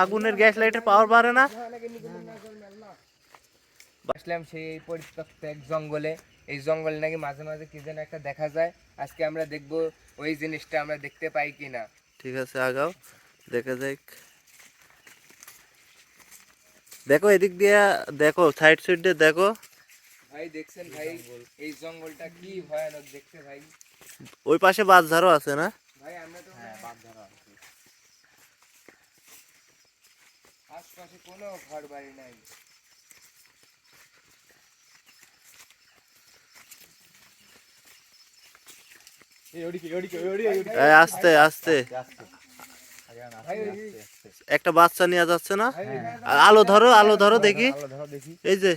আগুনের গ্যাস লাইটের পাওয়ার বাড়ে না। আসলাম সেই পরিত্যক্ত এক জঙ্গলে। এই জঙ্গলে নাকি মাঝে মাঝে কি যেন একটা দেখা যায়। আজকে আমরা দেখব ওই জিনিসটা আমরা দেখতে পাই কিনা। ঠিক আছে, আগাও, দেখা যাক। দেখো এদিক দিয়ে, দেখো সাইড দিয়ে দেখো ভাই। দেখছেন ভাই এই জঙ্গলটা কি ভয়ানক দেখতে ভাই। ওই পাশে বাঁশঝাড়ও আছে না ভাই? আমরা তো বাঁশঝাড় আছে, আশপাশে কোনো ঘর বাড়ি নাই। আস্তে আস্তে একটা বাচ্চা নিয়ে যাচ্ছে না। আলো ধরো, আলো ধরো দেখি। এই যে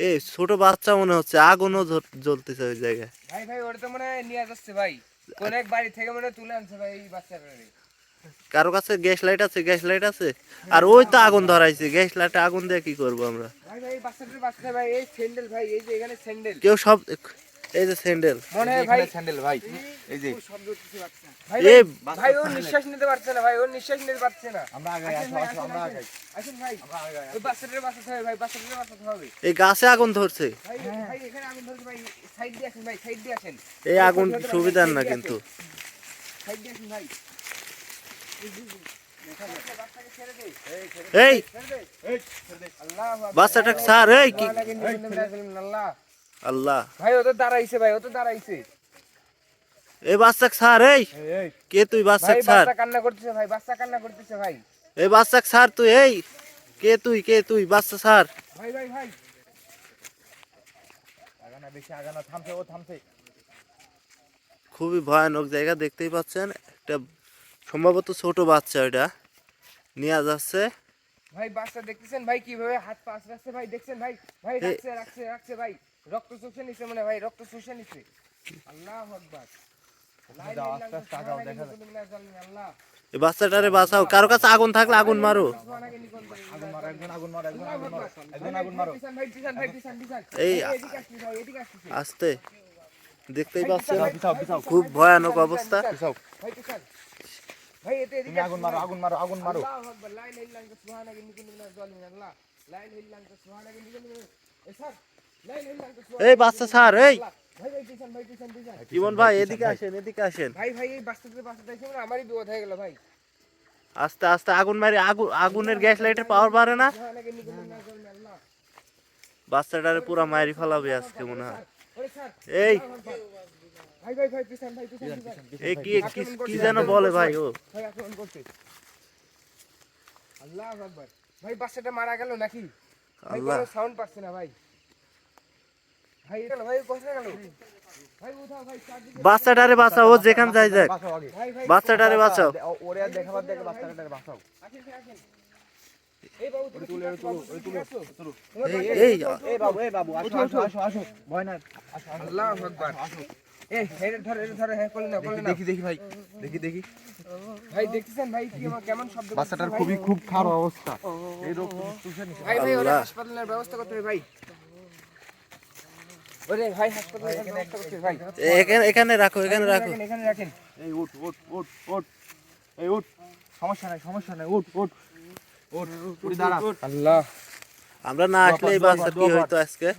এই ছোট বাচ্চা মনে হচ্ছে, আগুনও জ্বলতেছে ওই জায়গায়। ভাই ভাই ওটা তো মনে হয় নিয়ে যাচ্ছে ভাই, কোন এক বাড়ি থেকে মনে তুলে আনছে ভাই এই বাচ্চাটা। কারো কাছে গ্যাস লাইট আছে? গ্যাস লাইট আছে? আর ওই তো আগুন ধরাইছে, গ্যাস লাইটে আগুন দিয়ে কি করবো আমরা? ভাই ভাই বাচ্চাটার বাচ্চা ভাই, এই স্যান্ডেল ভাই, এই যে এখানে স্যান্ডেল কেউ সব, এই যে স্যান্ডেল মনে হয় ভাই, স্যান্ডেল ভাই, এই যে শব্দ হচ্ছে বাচ্চা। ভাই ভাই ভাই ও নিঃশ্বাস নিতে পারছে না ভাই, ও নিঃশ্বাস নিতে পারছে না। আমরা আগে আসো, আসো আমরা আগে আসেন ভাই, ওই বাচ্চাটার বাঁচাতে হবে ভাই, বাচ্চাটার বাঁচাতে হবে। এই গাছে আগুন ধরছে ভাই ভাই এখানে আগুন ধরছে ভাই, সাইড দিয়ে আসেন ভাই, সাইড দিয়ে আসেন। এই আগুন সুবিধার না কিন্তু। সাইড দিয়ে আসেন ভাই। এই বাচ্চাটা স্যার, এই কি আল্লাহ ভাই ও তো দাঁড়াইছে ভাই, ও তো দাঁড়াইছে। এই বাচ্চা স্যার, এই কে তুই? বাচ্চা ভাই স্যার, বাচ্চা কান্না করতেছে ভাই, বাচ্চা কান্না করতেছে ভাই। এই বাচ্চা স্যার তুই, এই কে তুই? কে তুই? বাচ্চা স্যার। ভাই ভাই ভাই আগানা বেশি আগানা, থামছে, ও থামছে। খুবই ভয়ানক জায়গা, দেখতেই পাচ্ছেন। একটা সম্ভবত ছোট বাচ্চা ওইটা নিয়ে যাচ্ছে। ভাই বাচ্চা দেখতেছেন ভাই কিভাবে হাত পা রাখছে ভাই, দেখছেন ভাই? ভাই রাখছে রাখছে রাখছে ভাই, রক্ত চুষে নিছে মনে ভাই, রক্ত চুষে নিছে। আল্লাহু আকবার। আল্লাহ এই বাচ্চাটারে বাঁচাও, কারো কাছে আগুন থাকলে আগুন মারো। আগুন মারো, একজন আগুন মারো, একজন আগুন মারো, একজন আগুন মারো। এই আস্তে, দেখতেই পাচ্ছেন খুব ভয়ানক অবস্থা। ভাই এতে তুমি আগুন মারো, আগুন মারো, আগুন মারো। আল্লাহু আকবার। লা ইলাহা ইল্লাল্লাহ সুবহানাকা ইন্নী কুনতু মিনাজ জালিমিন। আল্লাহ লা ইলাহা ইল্লাল্লাহ সুবহানাকা ইন্নী কুনতু মিনাজ, এই স্যার লা ইলাহা ইল্লাল্লাহ। এই বাচ্চা স্যার, এই ভাই ভাই পিছন, ভাই পিছন পিছন। ইমন ভাই এদিকে আসেন, এদিকে আসেন। ভাই ভাই এই বাচ্চাদের বাচ্চাটাইছে মানে আমারই বিপদ হয়ে গেল ভাই। আস্তে আস্তে আগুন মারি, আগুনের গ্যাস লাইটের পাওয়ার বাড়ে না। সুবহানাকা ইন্নী কুনতু মিনাজ জালিমিন। আল্লাহ বাচ্চাটারে পুরা মারি ফেলাবে আজকে মনে হয়। ওরে স্যার এই ভাই ভাই ভাই পিছন, ভাই পিছন পিছন। এই কি যেন বলে ভাই ও? ভাই আক্রমণ করতে। আল্লাহু আকবার। ভাই বাচ্চাটা মারা গেল নাকি? ভাই আল্লাহ, কোনো সাউন্ড পাচ্ছে না ভাই। ভাই গেল ভাই, কোথায় গেল ভাই? উঠাও ভাই, চারদিকে বাচ্চাটারে বাঁচাও, ও যেখান যাই যাক। বাঁচাও আগে। ভাই ভাই বাচ্চাটারে বাঁচাও। ওরে আর দেখাবার দেখে বাচ্চাটাকে বাঁচাও। আসেন ভাই, আসেন। এই বাবু তুমি তুলে তুলো। এই এই বাবু, এই বাবু, আসো, আসো, আসো, আসো, ভয় না, আসো, আসো। আল্লাহু আকবার। এই হেড ধরে, হেড ধরে, হ্যাঁ করলে না, করলে না। দেখি দেখি ভাই, দেখি দেখি। ভাই দেখতেছেন ভাই কেমন শব্দ করছে বাচ্চাটার ভাই? খুব খারাপ অবস্থা। এই রোগ চুষে নিছে। ভাই ভাই ওরে আল্লাহ। হাসপাতালের ব্যবস্থা করতে হবে ভাই। ওরে ভাই হাসপাতালের ব্যবস্থা করতে হবে ভাই। এখানে রাখো, এখানে রাখো। এখানে রাখেন। এই উঠ উঠ উঠ উঠ, এই উঠ, সমস্যা নাই, সমস্যা নাই, উঠ উঠ উঠ, উঠে দাঁড়া। আল্লাহ, আমরা না আসলে এই বাচ্চা কি হইতো আজকে?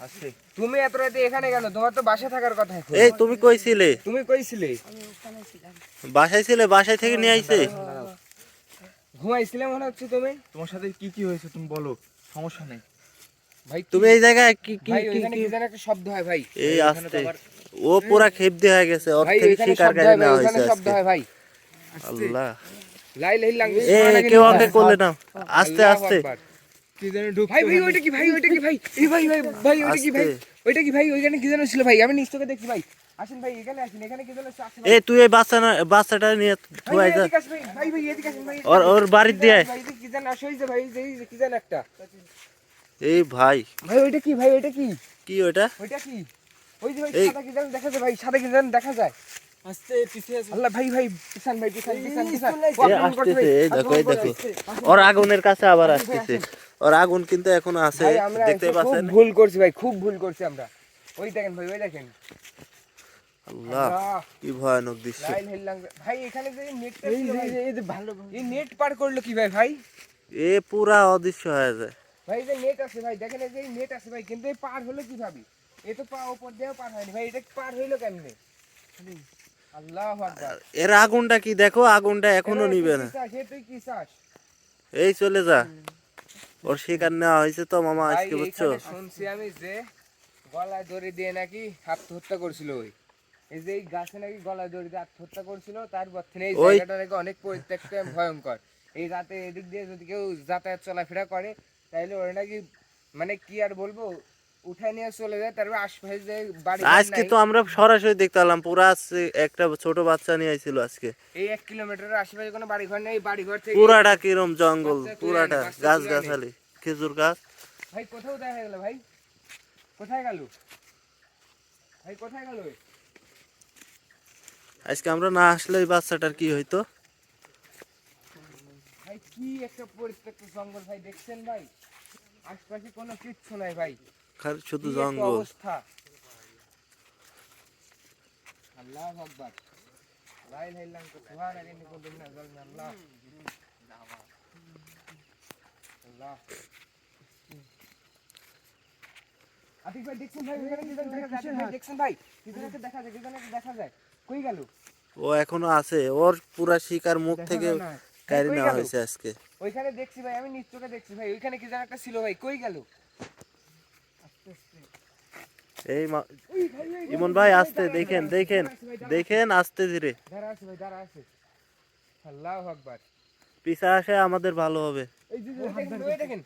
আসছে। তুমি এত রাতে এখানে কেন? তোমার তো বাসায় থাকার কথা এখন। এই তুমি কইছিলে? তুমি কইছিলে বাসায় ছিলে, বাসায় থেকে নিয়ে আইছে। ঘুমাইছিলে মনে হচ্ছে তুমি। তোমার সাথে কি কি হয়েছে তুমি বলো, সমস্যা নেই। ভাই তুমি এই জায়গায় কি কি ভাই কি ওখানে কি যেন একটা শব্দ হয় ভাই। এই আস্তে, ও পুরা খেপদি হয়ে গেছে, ওর ভাই থেকে ওখানে শিকার শব্দ করে হয় ভাই, নেওয়া ওখানে হয়েছে শব্দ আজকে। হয় ভাই। আল্লাহ, লাই লাই লাঙ্গ। এই কেউ আমাকে কোলে নাও, আস্তে আস্তে। কি যেন ঢুকছে। ভাই ভাই ওইটা কি ভাই? ওইটা কি ভাই? এই ভাই ভাই ভাই ওইটা কি ভাই? আস্তে। ওইটা কি ভাই? ওইখানে কি যেন ছিল ভাই, আমি নিশ্চয়ই দেখছি ভাই। আসেন ভাই এখানে আসেন, এখানে কি যেন আছে ভাই। এই তুই এই বাচ্চাটা নিয়ে ভাই থুয়াই যা। এদিকে আসেন ভাই, ভাই ভাই এদিকে আসেন ভাই। ওর বাড়ির দিয়ে। ভাই এদিকে কি যেন আসে হইছে ভাই, এই যে কি যেন একটা। এই ভাই ভাই ওইটা কি ভাই? ওইটা কি? কি ওটা? ওইটা কি? ওই যে ভাই এই- সাদা কি যেন দেখা যায় ভাই, সাদা কি যেন দেখা যায়। আস্তে পিছে আল্লাহ ভাই ভাই পিছান ভাই, পিছান পিছান পিছান। এ আসতেছে, এই দেখো, এই দেখো, ওর আগুনের কাছে আবার আসতেছে। ওর আগুন কিন্তু এখনো আছে, ভাই আমরা দেখতে খুব পাচ্ছেন। ভুল করছি ভাই, খুব ভুল করছি আমরা। ওই দেখেন ভাই, ওই দেখেন। আল্লাহ, আল্লাহ, কি ভয়ানক দৃশ্য। লাইল হেললাম ভাই। এখানে যে নেটটা ছিল ভাই, এই নেট পার করলো কি ভাই? ভাই এ পুরা অদৃশ্য হয়ে যায়। ভাই এই যে নেট আছে ভাই, দেখেন এই যে নেট আছে ভাই, কিন্তু এই পার হলো কিভাবে? এ তো পা উপর দিয়েও পার হয়নি ভাই, এটা পার হইলো কেমনে? আল্লাহু আকবার। এর আগুনটা কি দেখো, আগুনটা এখনো নিবে না। তুই কি চাস? এই চলে যা, ওর শিকার নেওয়া হয়েছে তো মামা ভাই আজকে, বুঝছো? এইখানে শুনছি আমি যে গলায় দড়ি দিয়ে নাকি আত্মহত্যা করছিল ওই, এই যে এই গাছে নাকি গলায় দড়ি দিয়ে আত্মহত্যা করছিল। তারপর থেকে এই ওই- জায়গাটা নাকি অনেক পরিত্যক্ত এবং ভয়ঙ্কর। এই রাতে এদিক দিয়ে যদি কেউ যাতায়াত চলাফেরা করে তাহলে ওরা নাকি মানে কি আর বলবো, উঠায় নিয়ে চলে যায়। তারপর আশপাশে যে বাড়ি আজকে তো আমরা সরাসরি দেখতে পেলাম, পুরা একটা ছোট বাচ্চা নিয়ে আইছিল আজকে। এই 1 কিলোমিটারের আশেপাশে কোনো বাড়ি ঘর নেই, বাড়ি ঘর থেকে পুরাটা কিরম জঙ্গল, বাচ্চা তুলে পুরাটা আনে, বাচ্চা গাছ তুলে আনে। গাছালি, খেজুর গাছ। ভাই কোথাও দেখা গেল ভাই, কোথায় গেল ভাই, কোথায় গেল? আজকে আমরা না আসলে এই বাচ্চাটার কি হইতো? ভাই কি একটা পরিত্যক্ত জঙ্গল ভাই, দেখছেন ভাই? আশপাশে কোনো কিচ্ছু নাই ভাই, খালি শুধু কি একটা জঙ্গল। অবস্থা। আল্লাহু আকবার, লা ইলাহা ইল্লা আনতা সুবহানাকা ইন্নী কুনতু মিনাজ জালিমিন। আল্লাহ আল্লাহ। আতিক ভাই দেখছেন ভাই, ওখানে কি যেন দেখা যায়? আতিক ভাই দেখছেন ভাই, কি যেন একটা দেখা যায়, কি যেন একটা দেখা যায়। কই গেল? ও এখনো আছে, ওর পুরা শিকার মুখ থেকে কাড়ি কই নেওয়া গেল? হয়েছে আজকে। ওইখানে দেখছি ভাই, আমি নিজ চোখে দেখছি ভাই, ওইখানে কি যেন একটা ছিল ভাই, কই গেল? এই ওই ভাই, ওই ইমন ভাই আসতে দেখেন, দেখেন, দেখেন আস্তে ধীরে। দাঁড়া আছে ভাই, দাঁড়া আছে। আল্লাহু আকবার। পিছা আসে আমাদের ভালো হবে। এই যে দেখেন, ওই দেখেন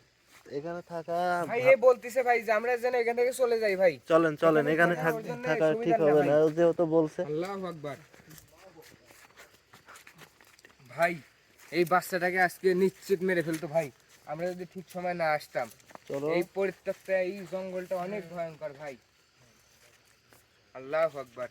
এখানে থাকা ভাই, এ বলতিছে ভাই যে আমরা যেন এখান থেকে চলে যাই ভাই। চলেন চলেন, এখানে থাকার জন্য থাকা ঠিক সুবিধা হবে না না, ভাই। ও যেহেতু বলছে। আল্লাহু আকবার। ভাই এই বাচ্চাটাকে আজকে নিশ্চিত মেরে ফেলতো ভাই, আমরা যদি ঠিক সময় না আসতাম। চলো। এই পরিত্যক্ত এই জঙ্গলটা অনেক ভয়ঙ্কর ভাই। আল্লাহু আকবার।